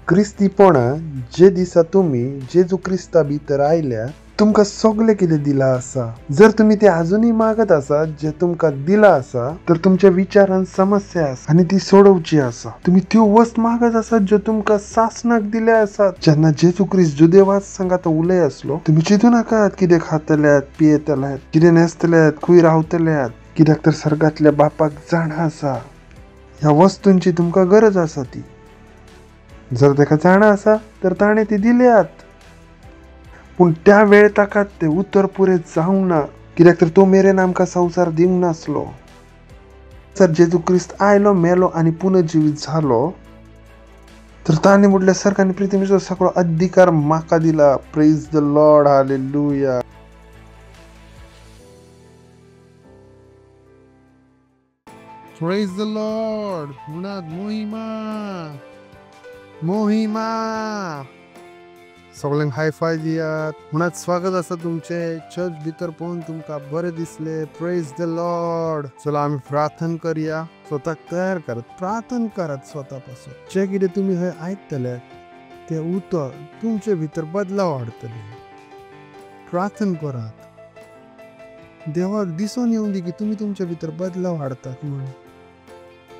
क्रिस्तीपणा जे दिसा तुम्ही जेजू क्रिस्ता भितर आयल्या तुमका सगळे कितें दिला आसा. जर तुम्ही ते अजूनही मागत आसा जे तुमका दिला आसा तर तुमच्या विचारांत समस्या आसा आणि ती सोडवची आसा. तुम्ही त्यो वस्त मागत आसा ज्यो तुमका सासनाक दिल्या आसात. जेन्ना जेजू क्रिस्त जुदेवाद संगात उलय असलो तुम्ही चिंतू नाकात कितें खातल्यात पियेतल्यात कितें न्हेसतल्यात खंय रावतल्यात, कित्याक तर सर्गातल्या बापाक जाण आसा ह्या वस्तूंची तुमका गरज आसा ती. जर ताका जाणा आसा तर ताणें ती दिल्यात. पूण त्या वेळ ताकात ते उतर पुरे जावंक ना, कित्याक तर तो मेरेन आमकां संवसार दिवंक नासलो. जर जेजू क्रिस्त आयलो मेलो आनी पुनर्जीवीत झालो तर ताणें म्हटल्या सर्ग आनी पृथ्वीचो सगळो अधिकार म्हाका दिला. Praise the lord, hallelujah. Praise the Lord. म्हणत मोहिमा सगळ्यांक हाय फाय दियात. म्हणत स्वागत आसा तुमचे चर्च भितर पळोवन तुमकां बरें दिसले. Praise the Lord. चला आमी प्रार्थना करया. स्वताक तयार करात, प्रार्थना करात स्वता पासून. जे कितें तुम्ही हय आयकतले ते उतर तुमचे भितर बदलाव हाडटले. प्रार्थना करात. देवाक दिसून येवं दी की तुम्ही तुमच्या भितर बदलाव हाडतात म्हणून.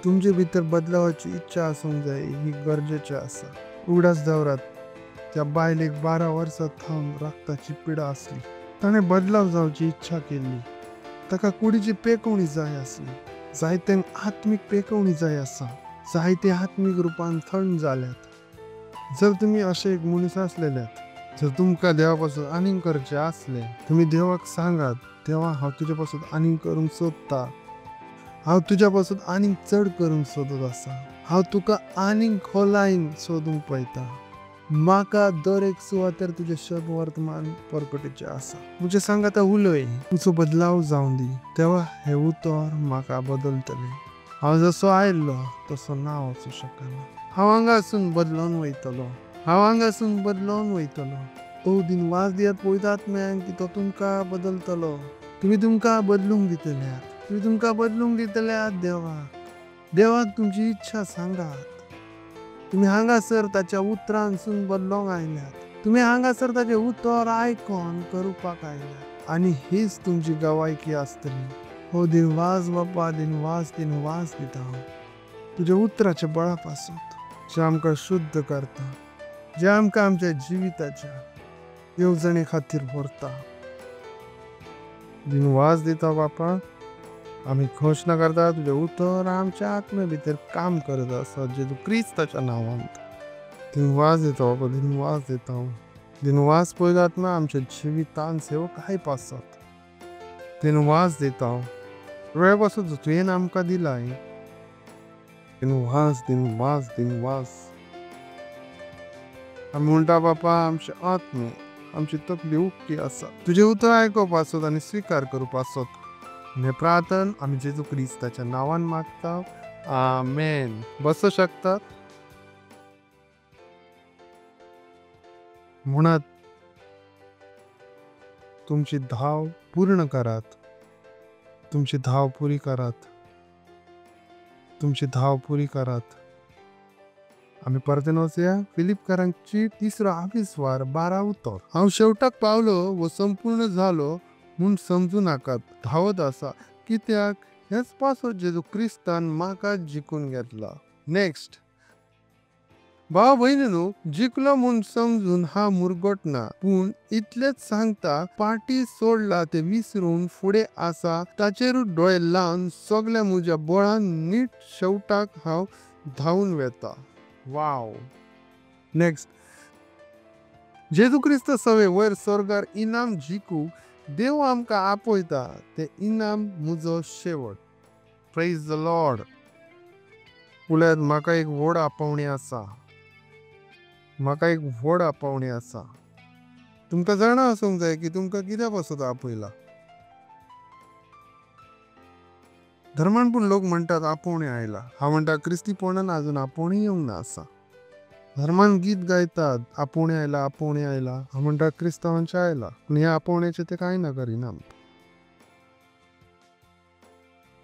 तुमचे भितर बदलावाची इच्छा आसूंक जाय, ही गरजेची आसा. उगडास दवरात. त्या बायलेक 12 वर्सां थावन रक्ताची पिडा आसली. ताणें बदलाव जावची इच्छा केली. ताका कुडीची पेकवणी जाय आसली. जायत्यांक आत्मीक पेकवणी जाय आसा. जायते आत्मीक रुपान थंड जाल्यात. जर तुम्ही अशे एक मनीस आसलेल्यात, जर तुमकां देवा पासून आनीक करचे आसले, तुम्ही देवाक सांगात, देवा हांव तुजे पासून आनीक करूंक सोदता. हांव तुज्या पासून आनीक चड करूंक सोदत आसा. हांव तुका आनीक खोलायेन सोदूंक पळयता. म्हाका दर एक सुवातेर तुजे शब्द वर्तमान परगटचे आसा. म्हजे सांग आतां उलय. तुजो बदलाव जावं दी. देवा हे उतर म्हाका बदलतले. हांव जसो आयल्लो तसो ना वचूं शकना. हांव हांगासून बदलोन वयतलो. हांव हांगासून बदलोन वयतलो. तो दिन वाज दियात पवित्र आत्म्याक की तो तुमकां बदलतलो. तुम्ही तुमकां बदलूंक दितल्यात. तुम्ही तुमकां बदलूंक दितल्यात देवाक तुमची इच्छा सांगात. तुम्ही हांगासर ताच्या उतरांसून बदलोंक आयल्यात. तुम्ही हांगासर ताचे उतर आयकोन करपाक आयल्यात. आनी हीच तुमची गवायकी आसतली. हो दिनवास बापा, दिनवास दिता हांव तुज्या उतराच्या बळा पासून, जे आमकां शुद्ध करता, जे आमकां आमच्या जिविताच्या येवजणे खातीर व्हरता. दिनवास दिता बापा. आम्ही घोषणा करता तुझे उतर आमच्या आत्मे भितर काम करत आसा जेजू क्रिस्ताच्या नावांत. दिनवास दिता बाबा, दिनवास दिता. दिनवास पळयत आत्मा आमच्या जिवितांत सेवक हायप आसात. दिनवास दिता. वेळ पासून जो तुवें आमकां दिलाय. दिनवास दिनवास दिनवास. आमी म्हणटा बापा आमचे आत्मे, आमची तकली उक्ती आसा. तुझे उतर आयकोपासत आनी स्वीकार करपासत. हे प्रार्थना आम्ही जेजू क्रिस्ताच्या नावान मागता. आमेन. बसू शकतात. म्हणत तुमची धाव पूर्ण करात. तुमची धाव पुरी करात. तुमची धाव पुरी करात. आम्ही परतून वचूया फिलिपकारांची 3:20 12 उतर. हांव शेवटाक पावलो व संपूर्ण झालो म्हूण समजू नाकात. धावत आसा कित्याक हेच पासो जेजू क्रिस्तान म्हाका जिखून घेतला. नेक्स्ट. भाव भयणीनो, जिखलो म्हूण समजून हांव मुरगोटना, पूण इतलेच सांगता, पाटी सोडला ते विसरून फुडें आसा ताचेरूच डोळे लावन सगळ्या म्हज्या बळान नीट शेवटाक हांव धांवन वेता. वाव. नेक्स्ट. जेजू क्रिस्त सवे वयर स्वर्गार इनाम जिखूंक देव आमकां आपयता. ते इनाम म्हजो शेवट. Praise the Lord. उलयत म्हाका एक व्हड आपोवणी आसा. म्हाका एक व्हड आपोवणी आसा. तुमकां जाणा आसूंक जाय की तुमकां कित्या पासून आपयला. धर्मान पूण लोक म्हणटात आपोवणी आयला. हांव म्हणटा क्रिस्तीपणान आजून आपोवणी येवंक ना आसा. धर्मान गीत गायतात आपोवणी आयला आपोवणी आयला. हांव म्हणटा क्रिस्तावांचे आयला. पूण ह्या आपोवण्याचे ते कांय ना करिना.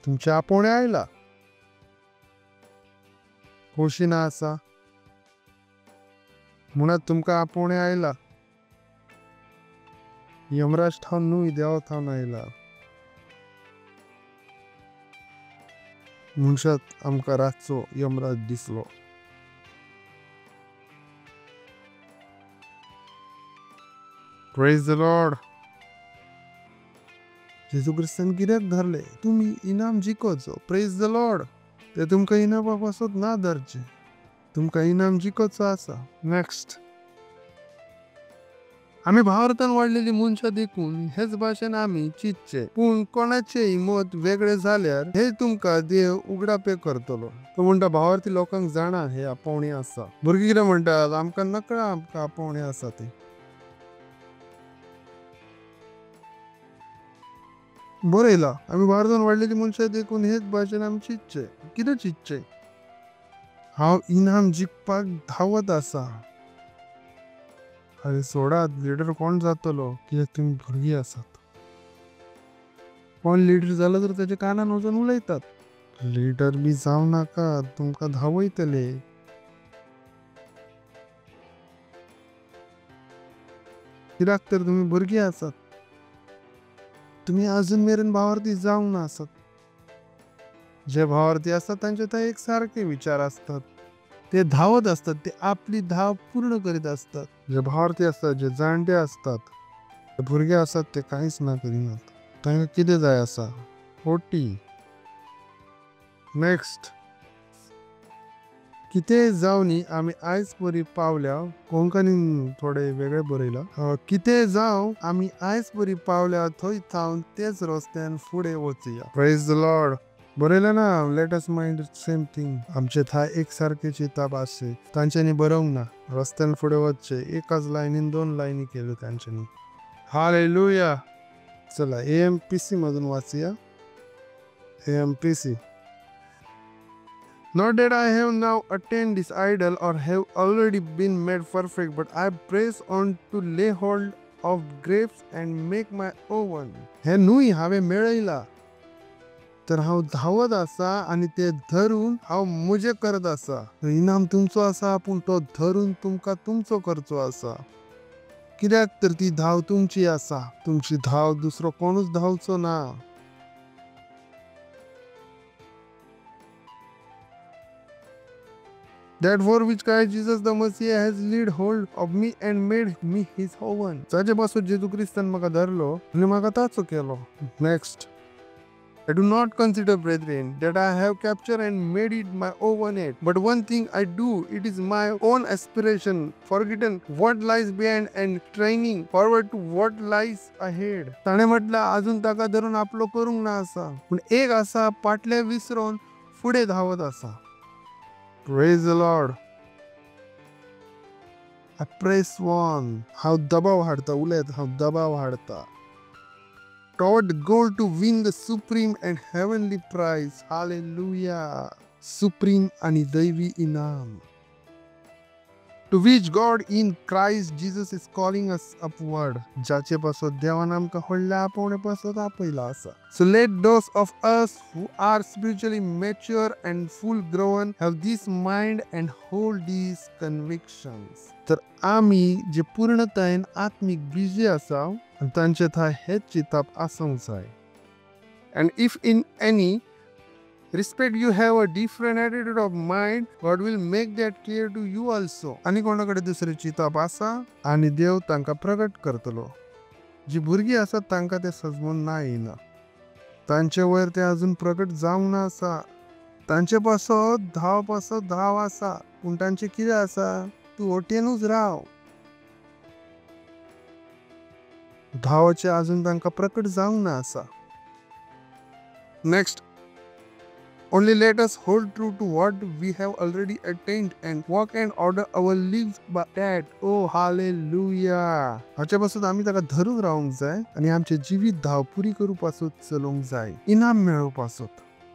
तुमच्या आपोवणे आयला. खोशी ना आसा. म्हणून तुमका आपोवणे आयला. यमराज ठाव न्हू देवा ठाव आयला. मनशात आमका रातचो यमराज दिसलो. Praise the Lord. जेजू क्रिस्तान कित्याक धरले? तुम्ही इनाम जिकोचो. Praise the Lord. ते तुमका इनामा पासून ना धरचे. तुमका इनाम जिकोचो आसा. नेक्स्ट. आम्ही भारतान वाढलेली मनशां देखून हेच भाशेन आम्ही चिंतचे. पण कोणाचेय मत वेगळे जाल्यार हे तुमका देव उगडापे करतलो. तो म्हणटा भावार्थी लोकांक जाणा हे आपोवणे आसा. भुरगीं कितें म्हणटात? आमकां नकळा आमकां आपोवणे आसा ते. बरयला आम्ही भारतान वाढलेली मनशां देखून हेच भाशेन आमी चिंतचे. कितें चिंतचे? हांव इनाम जिखपाक धांवत आसा. अरे सोडात, लिडर कोण जातलो? कित्याक तुम्ही भुरगीं आसात. कोण लिडर जालो तर त्याच्या कानान वचून उलयतात. लिडर बी जाव नाका, तुमका धांवयतले. कित्याक तर तुम्ही भुरगीं आसात. तुम्ही अजून मेरेन भावार्थी जावंक ना आसात. जे भावार्थी असतात त्यांचे थंय एक सारखे विचार असतात. ते धावत असतात. ते आपली धाव पूर्ण करीत असतात. जे भावार्थी असतात, जे जाणटे असतात, जे भुरगे असतात ते काहीच ना करिनात. तांकां कितें जाय आसा? फोटी. नेक्स्ट. कितें जावनी आमी आयज परी पावल्या. कोंकणीन थोडे वेगळे बरयला. कितें जावं आमी आयज परी पावल्या थंय थावन तेच रस्त्यान फुडें वचुया. Praise the Lord. बरयलें ना. Late us mind same thing. आमचे थंय एक सारखे चिंतप आसचे. तांच्यांनी बरोवंक ना. रस्त्यान फुडें वचचे. एकाच लायनीन 2 लायनी केल्यो तांच्यांनी. हालेलुया. चला AMPC मधून वाचूया. AMPC. Not that I have now attained this ideal or have already been made perfect, but I press on to lay hold of grapes and make my own. हे न्हूय हांवें मेळयला. तर हांव धांवत आसा आनी ते धरून हांव म्हजें करत आसा. इनाम तुमचो आसा, पूण तो धरून तुमकां तुमचो करचो आसा. कित्याक तर ती धाव तुमची आसा. तुमची धाव दुसरो कोणूच धांवचो ना. That for which Christ Jesus the Messiah has laid hold of me and made me his own. जाचे पासून जेजू क्रिस्तान म्हाका धरलो आनी म्हाका ताचो केलो. Next. I do not consider, brethren, that I have captured and made it my own yet. But one thing I do, it is my own aspiration, forgetting what lies behind and straining forward to what lies ahead. ताणे म्हटलं अजून ताका धरून आपलो करूंक ना आसा, पण एक आसा फाटले विसरून फुडें धांवत आसा. Praise the Lord. I press on. हांव दबाव हाडता. उलयत हांव दबाव हाडता. Toward the goal to win the supreme and heavenly prize. Hallelujah. Supreme आणि दैवी इनाम. To which God in Christ Jesus is calling us upward. जाचे पासून देवान आमकां व्हडल्या आपोवणे पासून आपयला आसा. So let those of us who are spiritually mature and full grown have this mind and hold these convictions. तर आमी जे पूर्णतायेन आत्मिक बिजी आसा आनी तांचे थंय हेच चिंतप आसूंक जाय. And if in any respect you have a different attitude of mind, God will make that clear to you also. आनी कोणाकडे दुसरे चिंतप आसा आनी देव तांकां प्रगट करतलो. जी भुरगीं आसात तांकां ते सजमून ना येना. तांचे वयर ते अजून प्रगट जावंक ना आसा. तांचे पासत धाव आसा, पूण तांचे कितें आसा? तूं ओटेनूच राव. धावचे अजून तांकां प्रकट जावंक ना आसा. Next. Only let us hold true to what we have already attained and walk and order our lives by that. Oh, hallelujah. हाचे पासून आमी ताका धरून रावंक जाय आनी आमचे जिवीत धाव पुरी करूं पासून चलोवंक जाय. इनाम मेळोवं पासून.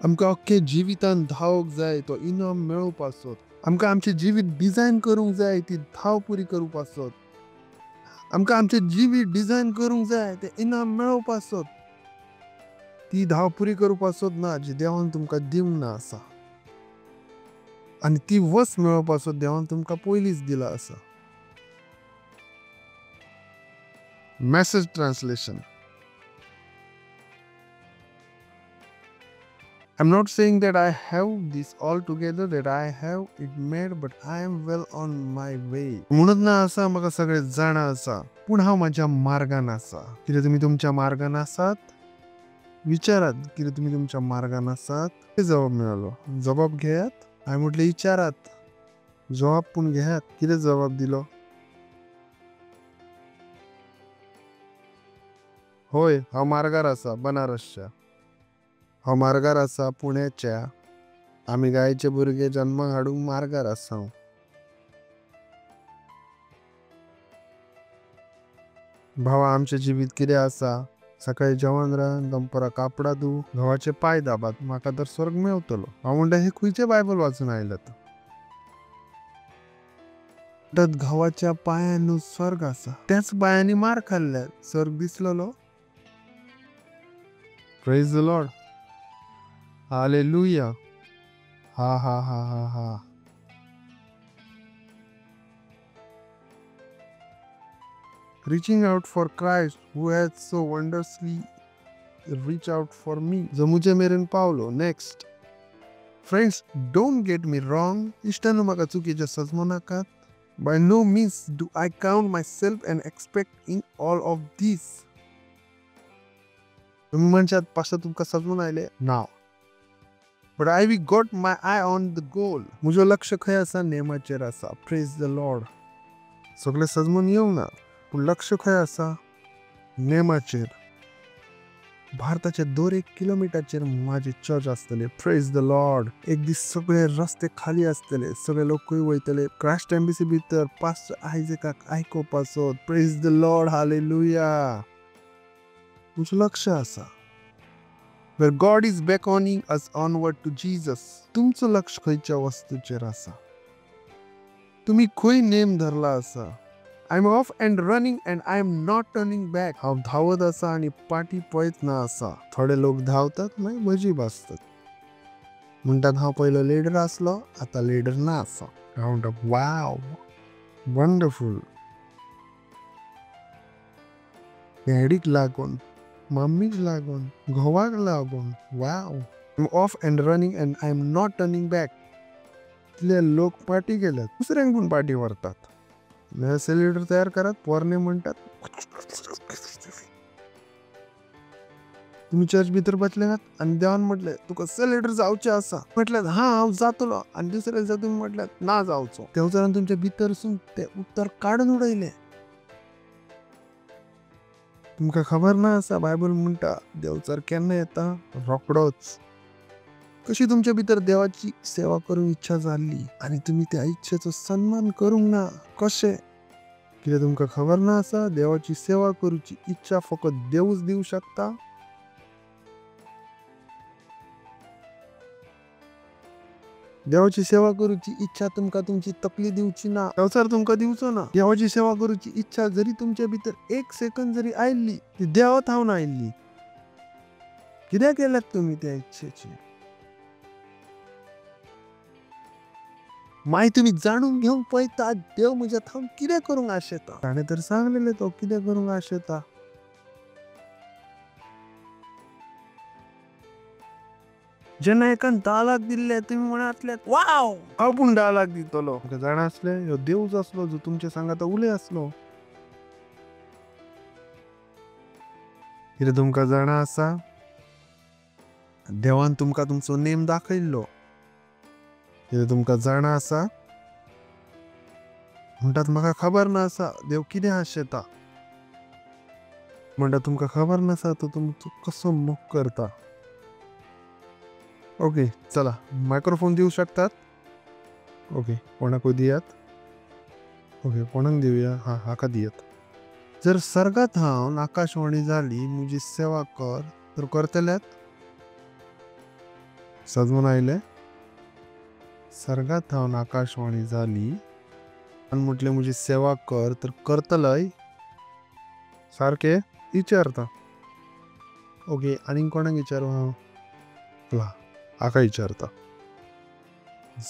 आमकां अख्खे जिवितान धावंक जाय तो इनाम मेळोवं पासून. आमकां आमचे जिवीत डिझायन करूंक जाय ती धाव पुरी करूं पासून. आमकां आमचे जिवीत डिझायन करूंक जाय ते इनाम मेळोवं पासून. ती धाव पुरी करूं पासून ना जी देवान तुमकां दिवंक ना आसा. आनी ती वस्त मेळोवपासून देवान तुमकां पयलींच दिला आसा. Message translation. I'm not saying that I have this all together, that I have it made, but I am well on my way. म्हणत ना असा मग सगळे जाण असा पूण हांव माझ्या मार्गान असा. कितें तुमी तुमच्या मार्गान आसात? विचारात कितें तुमी तुमच्या मार्गान आसात? ते जबाब मेळलो. जबाब घेयात? हांवें म्हटलें विचारात. जबाब पूण घेयात. कितें जबाब दिलो? होय, हांव मार्गार आसा बनारसच्या. हांव मार्गार आसा पुण्याच्या. आमी गायचे भुरगे जन्माक हाडूंक मार्गार आसा हांव. भावा आमचें जिवीत कितें आसा? सकाळी जेवण रांद, दनपारां कापडां धुव, घोवाचे पाय दाबात, म्हाका तर स्वर्ग मेवतलो. हांव म्हणटा हे खंयचे बायबल वाचून आयल्यात? म्हणटात घोवाच्या पांयांनी स्वर्ग आसा. त्याच पांयांनी मार खाल्ल्यात. स्वर्ग दिसलेलो? Praise the lord. हालेलुया. हा हा हा हा हा. Reaching out for Christ who has so wondrously reached out for me. जो मुझे मेरेन पावलो. Next. Friends, don't get me wrong. इश्टांनो म्हाका चुकीचे समजूं नाकात. By no means do I count myself an expert in all of this. तुम्ही म्हणशात pastor तुमका समजून आयले? Now. But I we got my eye on the goal. मुजो लक्ष खंय आसा? नेमाचेर आसा. Praise the Lord. सगळे समजून येवंक ना. पूण लक्ष खंय आसा? नेमाचेर. भारताच्या 2-1 किलोमीटरचेर माझे चर्च आसतले. Praise the lord. एक दीस सगळे रस्ते खाली आसतले. सगळे लोक खंय वयतले? क्रास्ट एम्बसी भितर पास्टर आयझॅकाक आयकोपाचो. Praise the lord. हालेलुया. तुमचें लक्ष आसा. Where God is beckoning us onward to Jesus. तुमचं लक्ष खंयच्या वस्तूचेर आसा? तुम्ही खंय नेम धरला आसा? I'm off and running and I am not turning back. हांव धावत आसा आणि पाटी पळयत ना आसा. थोडे लोक धावतात मागीर म्हजी भासतात. म्हणटात हांव पयलो लीडर आसलो, आतां लीडर ना आसा. हांव म्हणटा वाव, वंडरफूल. डॅडीक लागून, मम्मीक लागून, घोवाक लागून. Wow. I'm off and running and I am not turning back. तितले लोक पाटी गेल्यात. दुसऱ्यांक पण पाटी व्हरतात. असे लीडर तयार करात. पोरणे म्हणतात तुम्ही चर्च भितर बसल्यात आणि देवान म्हटले तुका लीडर जावचे आसा. म्हटल्यात हा हांव जातलो. आणि दुसऱ्या दिसा तुम्ही म्हटल्यात ना जावचो. देवचारान तुमच्या भितरसून ते उत्तर काढून उडयले. तुमका खबर ना आसा बायबल म्हणटा देवचार केन्ना येता? रोकडोच. कशी तुमच्या भितर देवाची सेवा करूंक इच्छा जाल्ली आणि तुम्ही त्या इच्छेचो सन्मान करूंक ना. कशें? कित्याक तुमका खबर ना आसा देवाची सेवा करूची इच्छा फकत देवच दिवं शकता. देवाची सेवा करूची इच्छा तुमका तुमची तकली दिवची ना. देवचार तुमका दिवचो ना. देवाची सेवा करूची इच्छा जरी तुमच्या भितर 1 सेकंद जरी आयल्ली ती देवा थावन आयल्ली. कित्याक केल्यात तुम्ही त्या इच्छेची? माय तुम्ही जाणून घेवंक पळयता देव म्हज्या थावन कितें करूंक आशेता. ताणें तर सांगलेलें तो कितें करूंक आशेता. जेन्ना एकान 10 लाख दिल्ले तुम्ही म्हणातल्यात वाव हांव पूण 10 लाख दितलो. तुमकां जाणा आसले ह्यो देवच आसलो जो तुमच्या सांगाता उलय आसलो. कितें तुमकां जाणा आसा देवान तुमकां तुमचो नेम दाखयल्लो. कितें तुमकां जाणा आसा म्हणटात म्हाका खबर ना आसा देव कितें आशेता. म्हणटा तुमकां खबर नासा तो तुमचो कसो मोग करता. ओके चला मायक्रोफोन दिवं शकतात. ओके कोणाकूय दियात. ओके कोणाक दिवया? हाका दियात. जर सर्गात हांव आकाशवाणी जाली म्हजी सेवा कर तर करतल्यात? समजून आयले? सर्गात हांव आकाशवाणी जाली आनी म्हटलें म्हजी सेवा कर तर करतलय? सारकें विचारता. ओके आनीक कोणाक विचारूं हांव? हाका विचारता.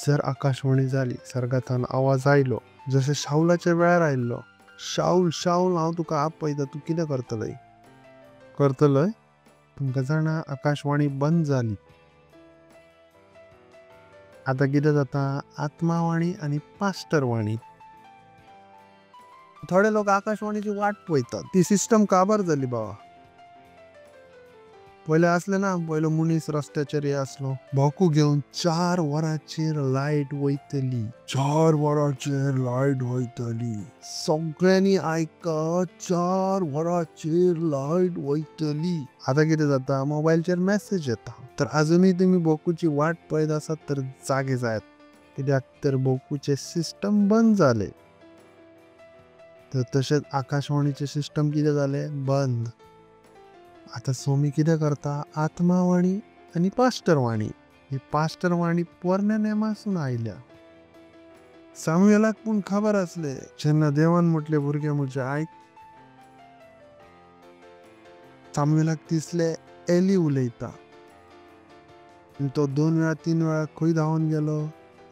जर आकाशवाणी जाली सर्गांतल्यान आवाज आयलो जशें शाऊलाच्या वेळार आयल्लो शाऊल शाऊल हांव तुका आपयता तू कितें करतलय तुमकां जाणा आकाशवाणी बंद जाली. आता कितें जाता आत्मावाणी आनी पास्टरवाणी. थोडे लोक आकाशवाणीची वाट पळयतात. ती सिस्टम काबार जाली बाबा. पयले असले ना, पयलो मनीस रस्त्याचेर आसलो भोंकू घेवन 4 वरांचेर लायट वयतली. 4 वरांचेर लायट वयतली. सगळ्यांनी आयकत 4 वरांचेर लायट वयतली. आता कितें जाता मोबायलचेर मेसेज येता. तर अजुनूय तुम्ही भोंकूची वाट पळयत आसात तर जागे जायात. कित्याक तर भोंकूचे सिस्टम बंद जाले. तर तशेंच आकाशवाणीचे सिस्टम कितें जाले बंद. आता सोमी कितें करता आत्मावाणी आनी पास्टरवाणी. ही पास्टरवाणी पोरण्या नेमासून आयल्या. सामुएलाक पूण खबर आसले जेन्ना देवान म्हटले भुरगे म्हजे आयक. सामुएलाक दिसले एली उलयता. तो 2 वेळा 3 वेळा खंय धांवन गेलो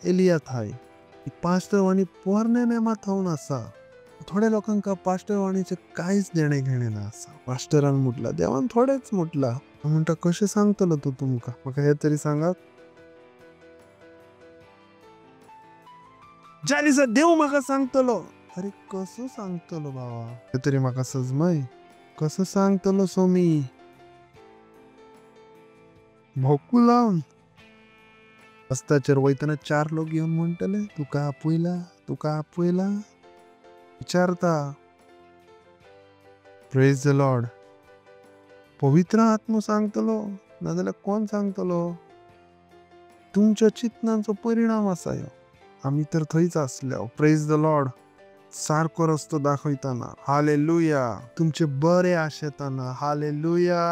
एलिया थंय. ही पास्टरवाणी पोरण्या नेमात थावन आसा. थोड्या लोकांका पास्टरवाणीचे कांयच देणे घेणे ना आसा. पास्टरान म्हटला देवान थोडेच म्हटला. म्हणटा कशें सांगतलो तूं तुमकां म्हाका हे तरी सांगात. ज्या दिसा देव म्हाका सांगतलो. अरे कसो सांगतलो बाबा हे तरी म्हाका समजय. कसो सांगतलो सोमी. भोंकू लावन रस्त्याचेर वयतना 4 लोक येवन म्हणटले तुका आपयला विचारता. Praise the Lord. पवित्र आत्मो सांगतलो नाजाल्यार कोण सांगतलो. तुमच्या चिंतनांचो परिणाम आसा ह्यो. आमी तर थंयच आसल्या. Praise the Lord. सारको रस्तो दाखयतना हालेलुया. तुमचे बरे आशेतना हालेलुया.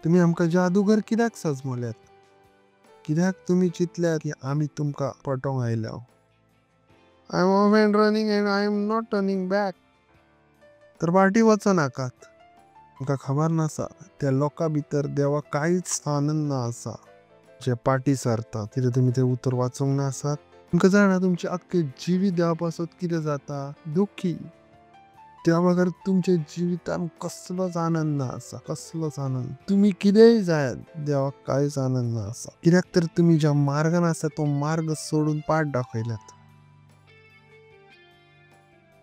तुम्ही आमकां जादूगर कित्याक सजमल्यात. कित्याक तुमी चिंतल्यात की आमी तुमकां पटोवंक आयल्या. I am off and running and I am not turning back. तर फाटी वचनाकात. तुमकां खबर नासा त्या लोकां भितर देवाक कांयच आनंद ना आसा जे फाटी सरतात. कितें तुमी तें उतर वाचूंक ना आसात. तुमकां जाणा तुमचे आख्खे जिवीत देवा पासत कितें जाता दुख्खी. त्या बगर तुमच्या जिवितान कसलोच आनंद ना आसा. कसलोच आनंद. तुम्ही कितेंय जायात देवाक कांयच आनंद ना आसा. कित्याक तर तुम्ही ज्या मार्गान आसा तो मार्ग सोडून पाठ दाखयल्यात.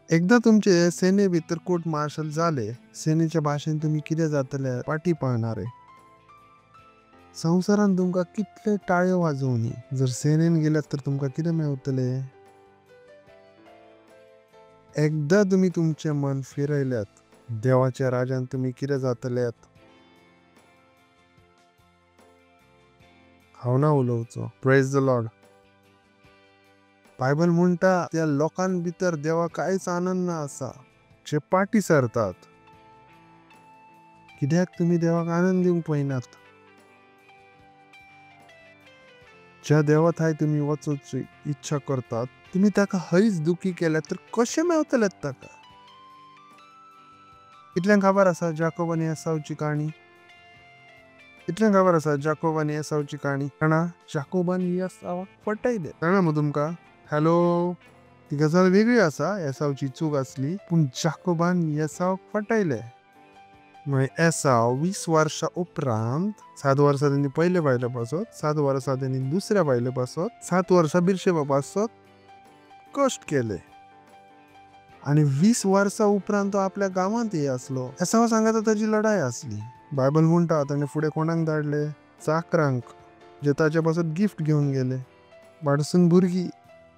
एकदा तुमचे सेने भितर कोर्ट मार्शल झाले. सेनेच्या भाशेन तुम्ही कितें जातले फाटी पळणारे. संवसारान तुमकां कितले टाळ्यो वाजोवनी जर सेनेन गेल्यात तर तुमकां कितें मेवतले. एकदा तुम्ही तुमचे मन फिरयल्यात देवाच्या राज्यान तुम्ही कितें जातल्यात. हांव ना उलोवचो. Praise the lord. बायबल म्हणटा त्या लोकां भितर देवा कांयच आनंद ना आसा जे फाटी सरतात. कित्याक तुमी देवाक आनंद दिवंक पळयनात. ज्या देवा थंय तुमी वचूची इच्छा करतात तुमी ताका हयच दुखी केल्यात तर कशें मेवतलेत ताका. कितल्यांक खबर आसा जाकोब आनी एसावची काणी. कितल्यांक खबर आसा जाकोब आनी एसावची काणी. जाणा जाकोबान एसावाक फटयले. जाणा मग तुमकां. हॅलो. ती गजाल वेगळी आसा. एसावची चूक आसली पूण जाकोबान एसावाक फटयले. मागीर एसाव 20 वर्सां उपरांत 7 वर्सां त्यांनी पयले बायले पासत 7 वर्सां त्यांनी दुसऱ्या बायले पासत 7 वर्सां बिरशेबा पासत कश्ट केले. आणि 20 वर्सां उपरांत तो आपल्या गांवांत ये आसलो. एसावा सांगता ताची लढाई आसली. बायबल म्हणटा ताणें फुडें कोणाक धाडले चाकरांक जे ताचे पासत गिफ्ट घेवन गेले. बाडसून भुरगीं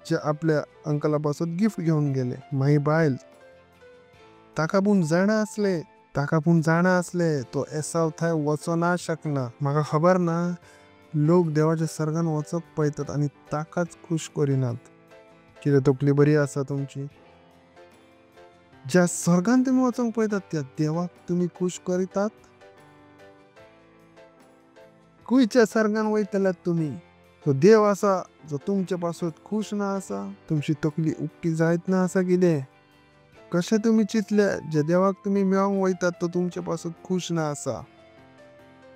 जे आपल्या अंकला पासत गिफ्ट घेवन गेले. मागीर बायल ताका पूण जाणा आसले तो एसाव थंय वचोना शकना. म्हाका खबर ना लोक देवाच्या सर्गान वचप पळयतात आनी ताकाच खूश करिनात. कितें तकली बरी आसा तुमची. ज्या सर्गान तुमी वचोंक पळयतात त्या देवाक तुमी खूश करितात. खंयच्या सर्गान वयतल्यात तुमी. तो देव आसा जो तुमचे पासत खूश ना आसा. तुमची तकली उक्की जायत ना आसा कितें. कशें तुमी चिंतले जे देवाक तुमी मेळोंक वयतात तो तुमचे पासत खूश ना आसा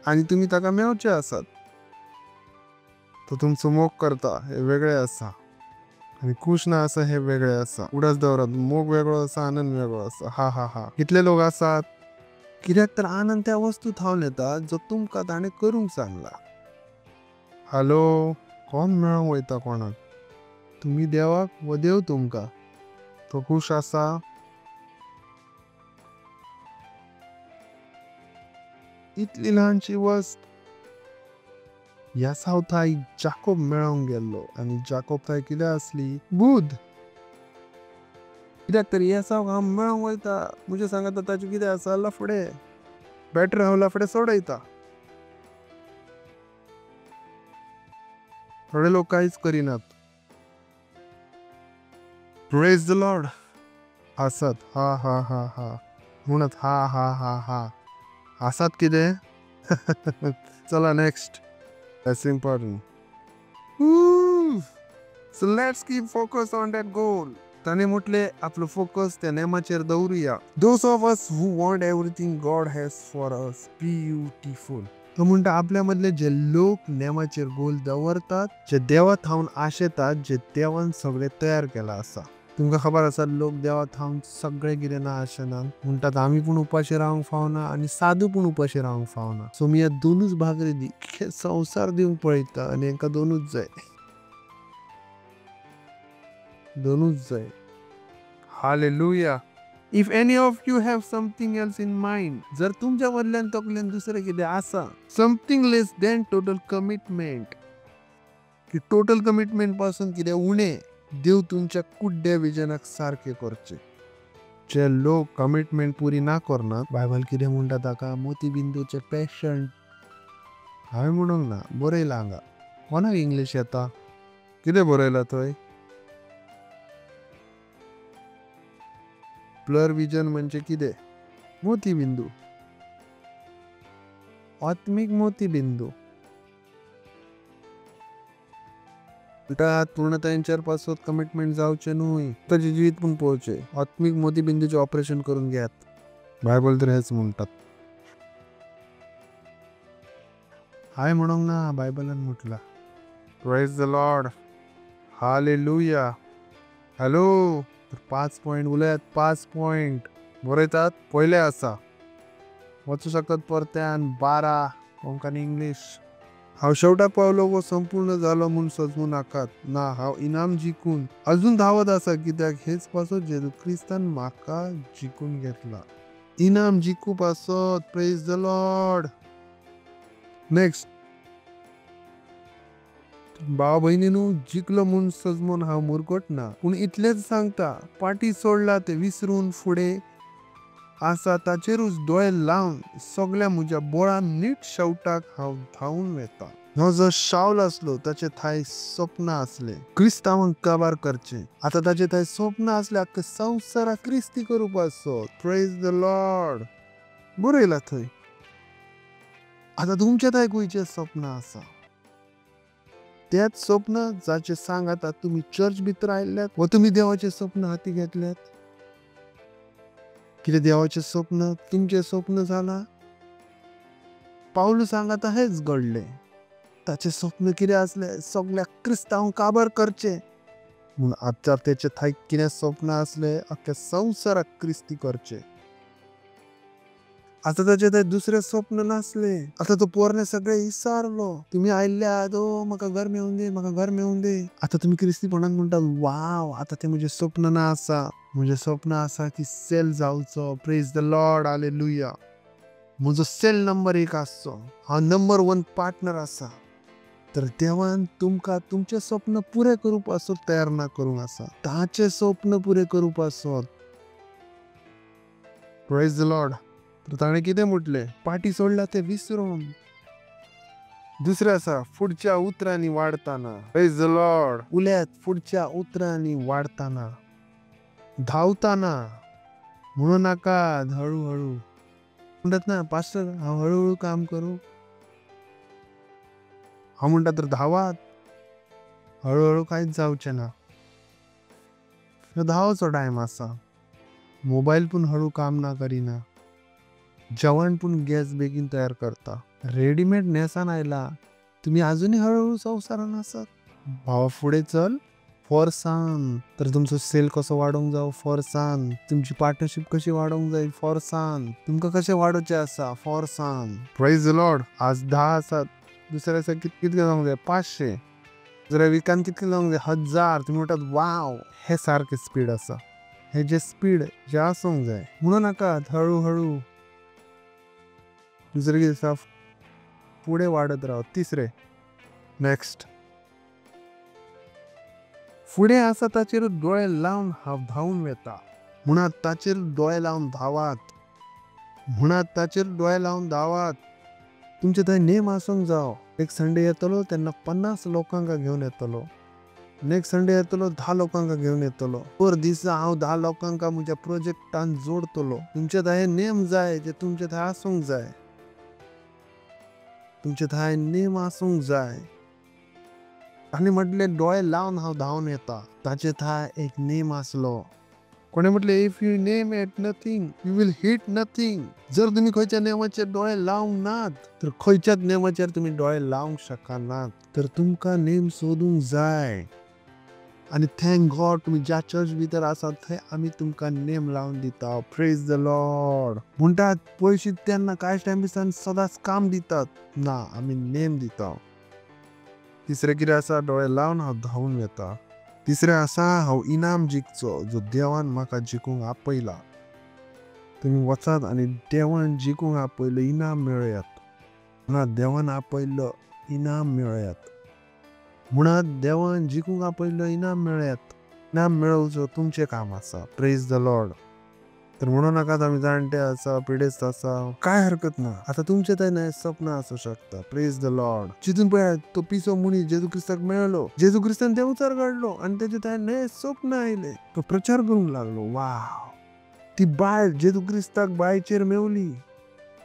आनी तुमी ताका मेळचे आसात. तो तुमचो मोग करता हे वेगळे आसा. आणि खुश ना असं हे वेगळे असा उडाच दौरात मोग वेगळो असा आनंद वेगळो असा हा हा हा कितले लोक असतात कित्याक तर आनंद त्या वस्तू थावन येता जो तुमका ताणे करूंक सांगला. हॅलो कोण मेळोंक वयता कोणाक तुम्ही देवाक व देव तुमका. तो खुश असा. इतली ल्हानशी वस्त ह्या सावथाई जाकोब मेळोंक गेल्लो आणि जाकोब थंय कितें असली बुध. कित्याक तर येसाव हांव मेळोंक वयता म्हणजे सांगात ताचे कितें आसा लफडे बॅटर हांव लफडे सोडयता. थोडे लोक कांयच करिनात. प्रेज द लॉर्ड हसत हा हा हा हा म्हणत हा हा हा हा हसत कितें चला next that's important. So let's keep focus on that goal. ताणे म्हटले आपलो फोकस त्या नेमाचेर दवरुया. Those of us who want everything God has for us beautiful. तो म्हणटा आपल्या मधले जे लोक नेमाचेर गोल दवरतात जे देवा थावन आशेतात जे देवान सगळे तयार केला असा. तुमका खबर आसा लोक देवा थावन सगळे कितें ना आशेना म्हणटात आमी पूण उपाशी रावंक फावना आणि साधू पूण उपाशी रावंक फावना. सो मी ह्या दोनूच भाकरी दी संवसार दिवंक पळयता आणि हांकां दोनूच जाय. दोनूच जाय. Hallelujah. If any of you have something else in mind जर तुमच्या मधल्यान तकलेन दुसरें कितें आसा समथिंग लेस दॅन टोटल कमिटमेंट की टोटल कमिटमेंट पासून कितें उणें देव तुमच्या कुड्ड्या विजनाक सारखे करचे. जे लोक कमिटमेंट पुरी ना करनात बायबल कितें म्हणटा ताका मोतीबिंदूचे पेशंट. हांवें म्हणूंक ना बरयला हांगा कोणाक इंग्लीश येता कितें बरयला थंय ब्लर विजन म्हणजे कितें मोतीबिंदू आत्मिक मोतीबिंदू. पूर्णतायेंचेर पासत कमिटमेंट जावचे न्हय ताचे जिवीत पूण पळोवचे आत्मिक मोतीबिंदूचे ऑपरेशन करून घेयात. बायबल तर हेच म्हणटात. हांवें म्हणूंक ना बायबलान म्हटला. Praise the lord hallelujah. Hello 5 point उलयात 5 पॉइंट बरयतात पयले आसा वचूं शकतात परत्यान 12 कोंकणी इंग्लीश. हांव शेवटाक पावलो वो संपूर्ण जालो म्हूण सजमू नाकात ना हांव इनाम जिखून अजून धांवत आसा कित्याक हेच पासत जेजू क्रिस्तान म्हाका जिखून घेतला. इनाम जिखूप पासत. Praise the Lord. नेक्स्ट भाव भयणीनू जिखलो म्हूण सजमून हांव मुरगोट ना पूण इतलेच सांगता पाटी सोडला ते विसरून फुडें आसा ताचेरूच दोळे लावन सगळ्या म्हज्या बोळान नीट शेवटाक हांव धांवून वेता. हो जो शाऊल आसलो ताचे थंय स्वप्न आसले क्रिस्तांवांक काबार करचे. आतां ताचे थंय स्वप्न आसले आख्ख्या संवसाराक क्रिस्ती करूप आसत. प्रेज द लॉर्ड बरयला थंय. आतां तुमचे थंय खंयचे स्वप्न आसा तेच स्वप्न जाचे सांगातात तुमी चर्च भितर आयिल्ल्यात वा तुमी देवाचे स्वप्न हाती घेतल्यात. कितें देवाचे स्वप्न तुमचे स्वप्न जाला. पाऊल सांगाता हेच घडले. ताचे स्वप्न कितें आसले सगळ्या क्रिस्तांवांक काबार करचे म्हूण आतां तेचे थंय कितें स्वप्न आसले अख्ख्या संवसाराक क्रिस्ती करचे. आतां ताचे थंय दुसरे स्वप्न नासले. आतां तो पोरणे सगळे विसारलो. तुमी आयिल्ल्यात ओ म्हाका घर मेळून दी म्हाका घर मेळून दी. आतां तुमी क्रिस्तीपणान म्हणटात वाव आतां ते म्हजे स्वप्न ना आसा. म्हजें स्वप्न आसा की सेल जावचो. Praise the lord hallelujah. म्हजो सेल नंबर 1 आसचो. हांव नंबर 1 पार्टनर आसा. तर देवान तुमकां तुमचे स्वप्न पुरे करूप पासत तयार ना करूंक आसा. ताचे स्वप्न पुरे करूप पासत. Praise the lord. तर ताणें कितें म्हटलें पाटी सोडला ते विसरून. दुसरें आसा फुडच्या उतरांनी वाडताना. Praise the lord. उल्यात फुडच्या उतरांनी वाडताना धांवताना म्हणू नाकात हळूहळू म्हणटात ना पास्टर हांव हळूहळू काम करूं. हांव म्हणटा तर धांवात हळूहळू कांयच जावचें ना. धांवचो टायम आसा. मोबायल पूण हळू काम ना करिना. जेवण पूण गॅस बेगीन तयार करता. रेडीमेड नेसान आयला. तुमी आजुनूय हळूहळू संवसारान आसात. भावा फुडें चल फॉर तर तुमचं सेल कसं वाढवूंक जावं फॉर तुमची पार्टनरशिप कशी वाढवूंक जाय फॉर तुमका कशें वाडोवचें आसा फॉर प्रेज द लॉर्ड. आज 10 आसात, दुसऱ्या दिसा कितके जावंक जाय 500, दुसऱ्या विकान कितके जावंक जाय 1000. तुम्ही म्हणटात वाव, हे सारखे स्पीड आसा. हे जे स्पीड जे आसूंक जाय म्हणू नाकात हळूहळू. दुसरे दिसा पुढे वाढत राव. तिसरे नेक्स्ट, फुडें आसा ताचेर डोळे लावन हांव धांवून वेता. म्हणत ताचेर डोळे लावन धावात. म्हणत ताचेर डोळे लावन धावात. तुमचे थंय नेम आसूंक जावो. एक संडे येतलो तेन्ना 50 लोकांक घेवन येतलो. नेक्स्ट संडे येतलो 10 लोकांक घेवन येतलो. दर दिसा हांव 10 लोकांक म्हज्या प्रोजेक्टान जोडतलो. तुमचे थंय नेम जाय जे तुमचे थंय आसूंक जाय. तुमचे थंय नेम आसूंक जाय. आनी म्हटले डोळे लावन हांव धांवन येता. ताचे थंय एक नेम आसलो. कोणे म्हटले if you name at nothing you will hit nothing. जर तुम्ही खंयच्या नेमाचेर डोळे लावंक नात तर खंयच्याच नेमाचेर तुम्ही डोळे लावंक शकनात. तर तुमकां नेम सोदूंक जाय. आणि थँक गॉड तुम्ही ज्या चर्च भितर आसात थंय आमी तुमकां नेम लावन दिता. Praise the Lord. म्हणटात पयशे तेन्ना कांयच टायम दिसान सदांच काम दितात. ना, आमी नेम दिता. तिसरे कितें आसा, डोळे लावन हांव धांवून येता. तिसरे आसा हांव इनाम जिखचो जो देवान म्हाका जिखूंक आपयला. तुम्ही वचात आनी देवान जिखूंक आपयलो इनाम मेळयात. म्हणत देवान आपयल्लो इनाम मेळयात. म्हणत देवान जिखूंक आपयल्लो इनाम मेळयात. इनाम मेळोवचो तुमचें काम आसा. Praise the lord. तर म्हणू नाकात आमी जाणटे आसा, पिडेस्त आसा, काय हरकत ना. आता तुमचे थंय स्वप्न आसूं शकता. Praise the Lord. चिंतून पळयात, तो पिसो मनीस जेजू क्रिस्ताक मेळलो. जेजू क्रिस्तान देंवचार काडलो आनी तेजे थंय नये स्वप्न आयले. तो प्रचार करूंक लागलो. वाव. ती बायल जेजू क्रिस्ताक बायचेर मेवली.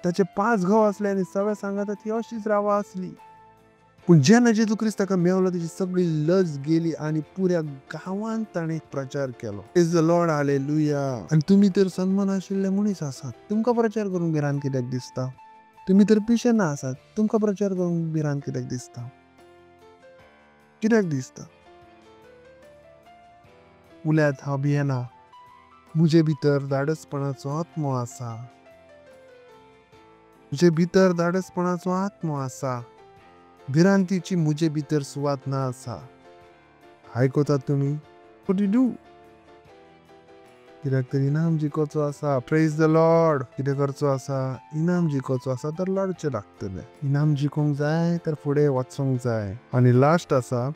ताचे 5 घोव आसले आनी सगळ्या सांगाता ती अशीच रावा आसली. पूण जेन्ना जेजू क्रिस्त ताका मेवलो तेजी सगळी लज गेली आनी पुऱ्या गांवांत ताणें प्रचार केलो. Praise the lord. हालेलुया. आनी तुमी तर सन्मान आशिल्ले मनीस आसात. तुमकां प्रचार करूंक भिरांत कित्याक दिसता? तुमी तर पिशेना आसात. तुमकां प्रचार करूंक भिरांत कित्याक दिसता? कित्याक दिसता? उल्यात हांव भियेना. म्हजे भितर धाडसपणाचो आत्मो आसा. म्हजे भितर धाडसपणाचो आत्मो आसा. भिरांतीची म्हजे भितर सुवात ना आसा. आयकतात तुमी? What you do? कित्याक तर इनाम जिखोवचो आसा. Praise the Lord. कितें करचो आसा? इनाम जिखोवचो आसा तर लढचें लागतलें. इनाम जिखूंक जाय तर फुडें वचूंक जाय. आनी लास्ट आसा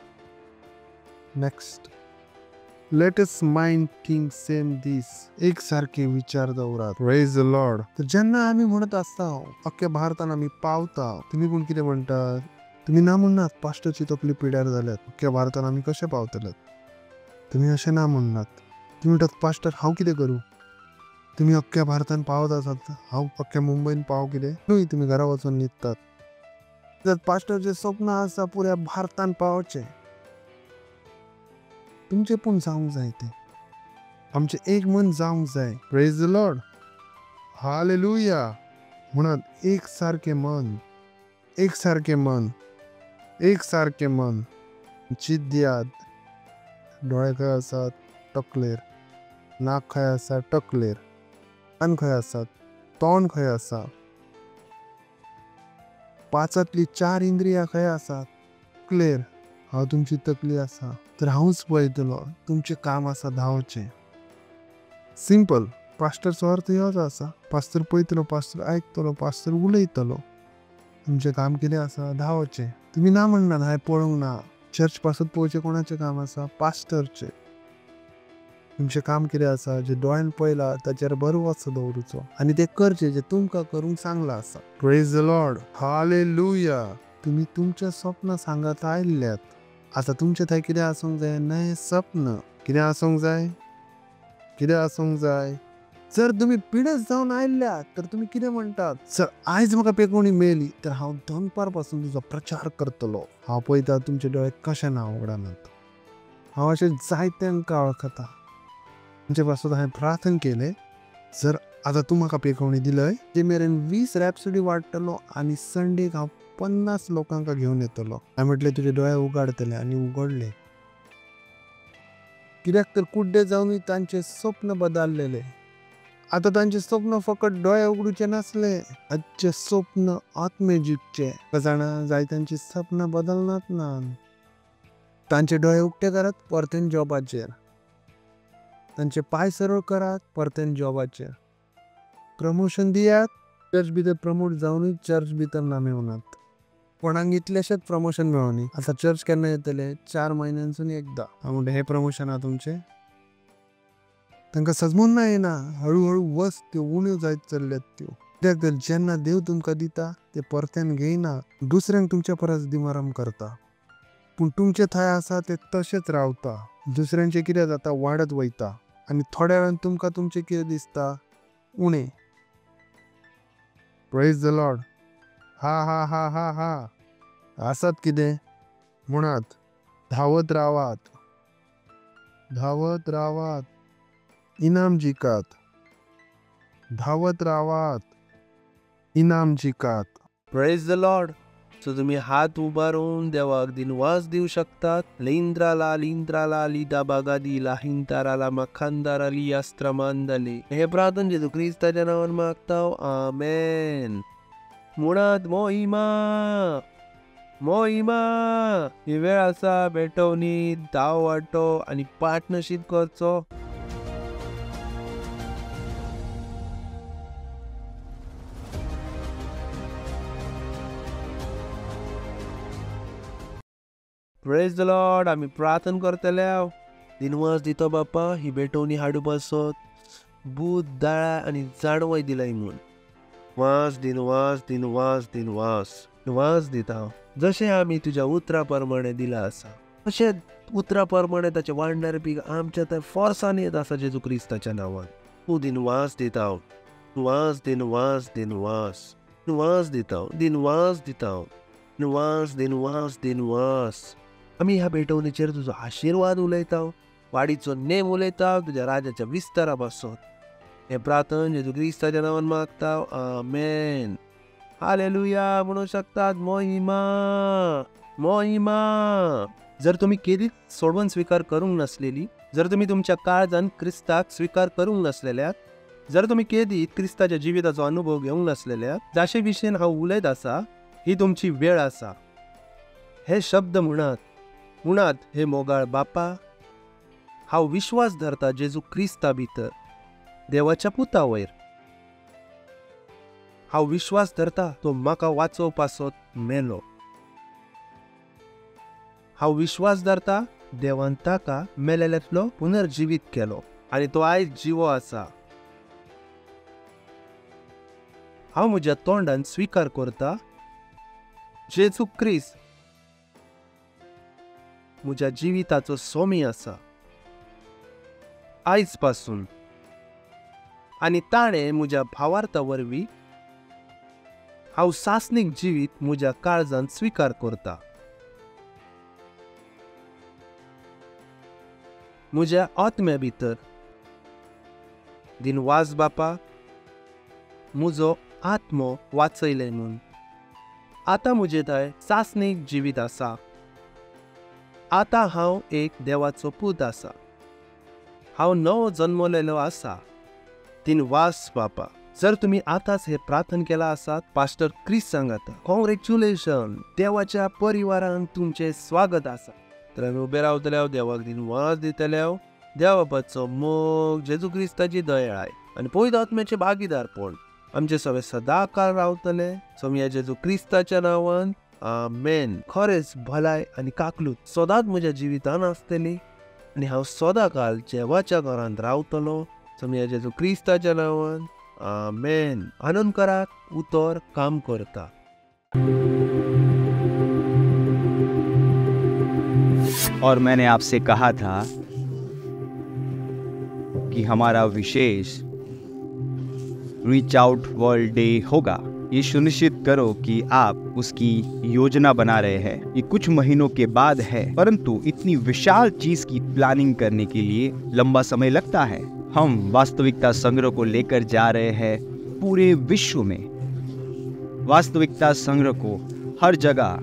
next, let us mind thing same this. एक सारखे विचार दवरात. Praise the lord. तर जेन्ना आमी म्हणत आसता अख्ख्या भारतान आमी पावता, तुमी पूण कितें म्हणटात? तुम्ही ना म्हणनात पास्टरची तकली पिड्यार जाल्यात, अख्ख्या भारतान आमी कशे पावतलेत. तुम्ही अशें ना म्हणनात. तुम्ही म्हणटात पास्टर हांव कितें करूं? तुम्ही अख्ख्या भारतान पावत आसात, हांव अख्ख्या मुंबईन पाव कितें? न्हय, तुम्ही घरा वचून न्हिदतात. जर पास्टरचें स्वप्न आसा पुऱ्या भारतान पावचें, तुमचें पूण जावंक जाय तें. आमचें एक मन जावंक जाय. Praise the lord. हालेलुया. म्हणत एक सारखें मन, एक सारखें मन, एक सारखें मन. चिंत दियात. डोळे खंय आसात? तकलेर. नाक खंय आसा? तकलेर. कान खंय आसात? तोंड खंय आसा? पांचांतली 4 इंद्रियां खंय आसात? तकलेर. हांव तुमची तकली आसा तर हांवूच पळयतलो. तुमचें काम आसा धांवचें. सिंपल. पास्टरचो अर्थ ह्योच आसा. पास्टर पळयतलो, पास्टर आयकतलो, पास्टर उलयतलो. तुमचें काम कितें आसा? धांवचें. तुमी ना म्हणनात हांवें पळोवंक ना. चर्च पासून पळोवचें कोणाचें काम आसा? पास्टरचें. तुमचें काम कितें आसा? जे दोळ्यान पळयलां ताचेर बरो वचो दवरूचो आनी तें करचें जे तुमकां करूंक सांगलां आसा. Praise the lord. हालेलुया. तुमी तुमचें स्वप्न सांगत आयिल्ल्यात. आतां तुमचें थंय कितें आसूंक जाय? नये स्वप्न. कितें आसूंक जाय? कितें आसूंक जाय? जर तुमी पिडेस्त जावन आयिल्ल्यात तर तुमी कितें म्हणटात? सर आयज म्हाका पेकोवणी मेळ्ळी तर हांव दनपार पासून तुजो प्रचार करतलो. हांव पळयतां तुमचे दोळे कशे ना उगडानात. हांव अशें जायत्यांका वळखता. तुमचे पासून हांवें प्रार्थना केलें. जर आतां तूं म्हाका पेकोवणी दिलय, जे मेरेन 20 रॅपसोडी वाडटलो आनी संडेक हांव 50 लोकांक घेवन येतलो. हांवें म्हटलें तुजे दोळे उगडतले आनी उगडले. कित्याक तर कुड्डे जाऊन तांचे स्वप्न बदललेले. आता तांचे स्वप्न फकत डोळे उगडूचे नसले, आजचे स्वप्न आत्मे जिगचे जाणा जायत्यांची स्वप्न बदलनात ना. तांचे डोळे उगटे करात परतेन जॉबाचेर, तांचे पाय सरळ करात परतेन जॉबाचेर. प्रमोशन दियात, चर्च भितर प्रमोट जाऊन चर्च भितर ना मेवनात. कोणाक इतलेशेच प्रमोशन मेळोनी. आता चर्च केन्ना येतले? 4 महिन्यांसून एकदा. हांव म्हणटा हे प्रमोशन आहा तुमचे? तांकां सजमून ना येना. हळूहळू वस्त त्यो उण्यो जायत चल्ल्यात त्यो. कित्याक तर जेन्ना देव तुमकां दिता ते परत्यान घेयना, दुसऱ्यांक तुमच्या परस दिमारम करता. पूण तुमचे थंय आसा ते तशेंच रावता. दुसऱ्यांचे कितें जाता? वाडत वयता. आनी थोड्या वेळान तुमकां तुमचे कितें दिसता? उणें. Praise the Lord. हा हा हा हा हा. आसात कितें? म्हणात धावत रावात, धावत रावात, इनाम जिकात. धावत रावात, इनाम जिकात. Praise the lord. सो तुम्ही हात उभारून देवाक दिनवास दिवू शकतात. लिंद्राला लिंद्राला लिदा बागादी लाहिंताराला मखांदाराली अस्त्रमांदले. हे प्रार्थना जेजू ख्रिस्ताच्या नावान मागता. आमेन. मुळात मोहिमा मोहिमा ही वेळ आसा भेटवणी धाव वाटो आणि पार्टनरशिप करचो. Praise the Lord. आम्ही प्रार्थना करतले. दिनवास दितो बापा, ही भेटवणी हाडू बसत बूध दाळा आणि जाणवय दिलाय म्हूण. वास दिनवास दिनवास दिनवास दिनवास दिता. जशें आमी तुज्या उतरा प्रमाणे दिला आसा, तशें उतरा प्रमाणे ताचे वाडणारे पीक आमच्या थंय फोर्सान येत आसा जेजू क्रिस्ताच्या नांवान. तूं दिनवास दिता. दिनवास दिनवास दिनवास दिनवास दिता. दिनवास दिता. दिनवास दिनवास दिनवास. आमी ह्या भेटवणीचेर तुजो आशिर्वाद उलयता, वाडीचो नेम उलयता, तुज्या राजाच्या विस्तारा पासत. हे प्रार्थना जेजू क्रिस्ताच्या नांवान मागता. आमेन. हालेलुया म्हणू शकतात. मोहिमा मोहिमा. जर तुम्ही केदीच सोडवण स्वीकार करूंक नसलेली, जर तुम्ही तुमच्या काळजान क्रिस्ताक स्वीकार करूंक नसलेल्यात, जर तुम्ही केदीत क्रिस्ताच्या जिविताचो अनुभव घेवंक नसलेल्यात, जाचे विशयन हांव उलयत आसा, ही तुमची वेळ आसा. हे शब्द मुणात हे मोगाळ बापा, हांव विश्वास धरता जेजू क्रिस्ता भितर देवाच्या पुता वयर. हांव विश्वास धरता तो म्हाका वाचोवपासत मेलो. हांव विश्वास धरता देवान ताका मेलेल्यांतलो पुनर्जिवीत केलो आनी तो आयज जिवो आसा. हांव म्हज्या तोंडान स्वीकार करता जेजू क्रिस्त म्हज्या जिविताचो स्वामी आसा आयज पासून. आनी ताणें म्हज्या भावार्था वरवीं हांव सासणीक जिवीत म्हज्या काळजान स्वीकार करता. म्हज्या आत्म्या भितर दिनवास बापा, म्हजो आत्मो वाचयले म्हूण आतां म्हजे थंय सासणीक जिवीत आसा. आतां हांव एक देवाचो पूत आसा. हांव नवो जन्मलेलो आसा. दिनवास बापा. जर तुम्ही आतांच हे प्रार्थना केला आसात, पास्टर क्रिस सांगाता कॉंग्रॅच्युलेशन, देवाच्या परिवारान तुमचे स्वागत आसा. तर आमी उबे रावतले, देवाक दिनवास दितले. देवा बापाचो मोग, जेजू क्रिस्ताची दयाळाय आनी पवित्र आत्म्याचे भागीदारपण आमचे सगळे सदां काळ रावतले. सोमया जेजू क्रिस्ताच्या नांवान आमेन. खरेंच भलाय आनी काकलूत सदांच म्हज्या जिवितान आसतली आनी हांव सदां काळ देवाच्या घरांत रावतलो. सोमया जेजू क्रिस्ताच्या नांवान आमेन. आनंद करात उतर काम करता. और मैंने आपसे कहा था कि हमारा विशेष रीच आउट वर्ल्ड डे होगा. ये सुनिश्चित करो कि आप उसकी योजना बना रहे हैं. ये कुछ महीनों के बाद है, परंतु इतनी विशाल चीज की प्लानिंग करने के लिए लंबा समय लगता है. हम वास्तविकता संग्रह को लेकर जा रहे हैं पूरे विश्व में. वास्तविकता संग्रह को हर जगह,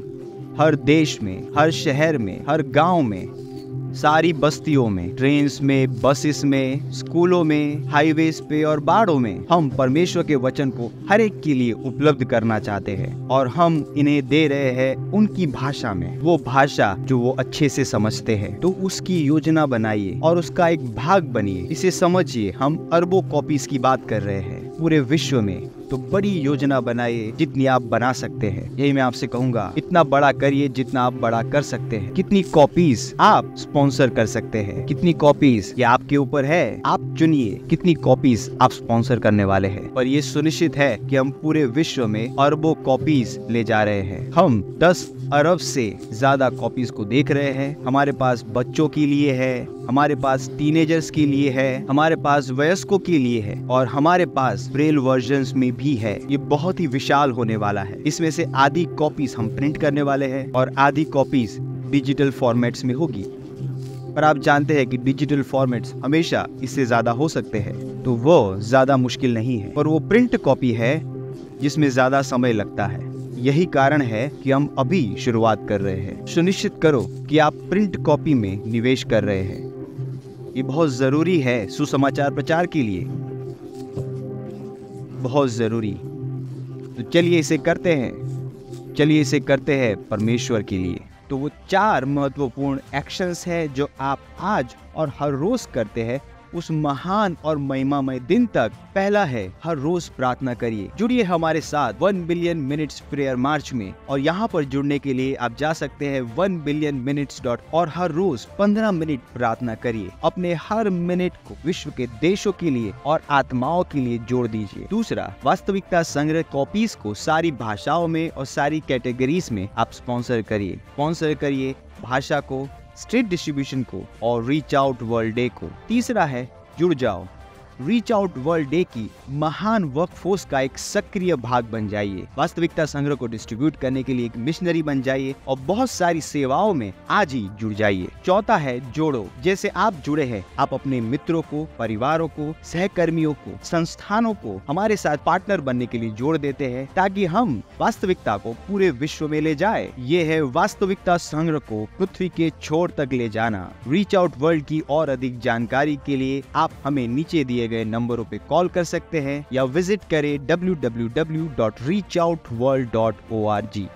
हर देश में, हर शहर में, हर गांव में सारी बस्तियों में, ट्रेन्स में, बसेस में, स्कूलों में, हाईवेज पे और बाड़ों में हम परमेश्वर के वचन को हर एक के लिए उपलब्ध करना चाहते हैं और हम इन्हें दे रहे हैं उनकी भाषा में, वो भाषा जो वो अच्छे से समझते हैं। तो उसकी योजना बनाइए और उसका एक भाग बनिए। इसे समझिए, हम अरबों कॉपीज की बात कर रहे हैं पूरे विश्व में। तो बड़ी योजना बनाइए जितनी आप बना सकते हैं। यही मैं आपसे कहूंगा, इतना बड़ा करिए जितना आप बड़ा कर सकते हैं। कितनी कॉपीज आप स्पॉन्सर कर सकते हैं, कितनी कॉपीज ये आपके ऊपर है। आप चुनिए कितनी कॉपीज आप स्पॉन्सर करने वाले हैं। पर ये सुनिश्चित है कि हम पूरे विश्व में अरबों कॉपीज ले जा रहे हैं। हम 10 अरब से ज्यादा कॉपीज को देख रहे हैं। हमारे पास बच्चों के लिए है, हमारे पास टीनेजर्स के लिए है, हमारे पास वयस्कों के लिए है और हमारे पास ब्रेल वर्जन्स में भी है। ये बहुत ही विशाल होने वाला है। इसमें से आधी कॉपीज हम प्रिंट करने वाले हैं और आधी कॉपीज डिजिटल फॉर्मेट्स में होगी। पर आप जानते हैं कि डिजिटल फॉर्मेट्स हमेशा इससे ज्यादा हो सकते हैं, तो वो ज्यादा मुश्किल नहीं है। पर वो प्रिंट कॉपी है जिसमें ज्यादा समय लगता है। यही कारण है कि हम अभी शुरुआत कर रहे हैं। सुनिश्चित करो कि आप प्रिंट कॉपी में निवेश कर रहे हैं। ये बहुत जरूरी है सुसमाचार प्रचार के लिए, बहुत जरूरी। तो चलिए इसे करते हैं, चलिए इसे करते हैं परमेश्वर के लिए। तो वो 4 महत्वपूर्ण एक्शंस है जो आप आज और हर रोज करते हैं उस महान और महिमामय दिन तक। पहला है, हर रोज प्रार्थना करिए। जुड़िए हमारे साथ 1 बिलियन मिनट्स प्रेयर मार्च में और यहाँ पर जुड़ने के लिए आप जा सकते हैं 1billionminutes. और हर रोज 15 मिनट प्रार्थना करिए। अपने हर मिनट को विश्व के देशों के लिए और आत्माओं के लिए जोड़ दीजिए। दूसरा, वास्तविकता संग्रह कॉपीज को सारी भाषाओं में और सारी कैटेगरीज में आप स्पॉन्सर करिए भाषा को, स्ट्रीट डिस्ट्रीब्यूशन को और रीच आउट वर्ल्ड डे को। तीसरा है, जुड़ जाओ। रीच आउट वर्ल्ड डे की महान वर्कफोर्स का एक सक्रिय भाग बन जाइए। वास्तविकता संग्रह को डिस्ट्रीब्यूट करने के लिए एक मिशनरी बन जाइए और बहुत सारी सेवाओं में आज ही जुड़ जाइए। चौथा है, जोड़ो। जैसे आप जुड़े हैं, आप अपने मित्रों को, परिवारों को, सहकर्मियों को, संस्थानों को हमारे साथ पार्टनर बनने के लिए जोड़ देते हैं ताकि हम वास्तविकता को पूरे विश्व में ले जाए। ये है वास्तविकता संग्रह को पृथ्वी के छोर तक ले जाना। रीच आउट वर्ल्ड की और अधिक जानकारी के लिए आप हमें नीचे दिए गए नंबरों पे कॉल कर सकते हैं या विजिट करें www.reachoutworld.org।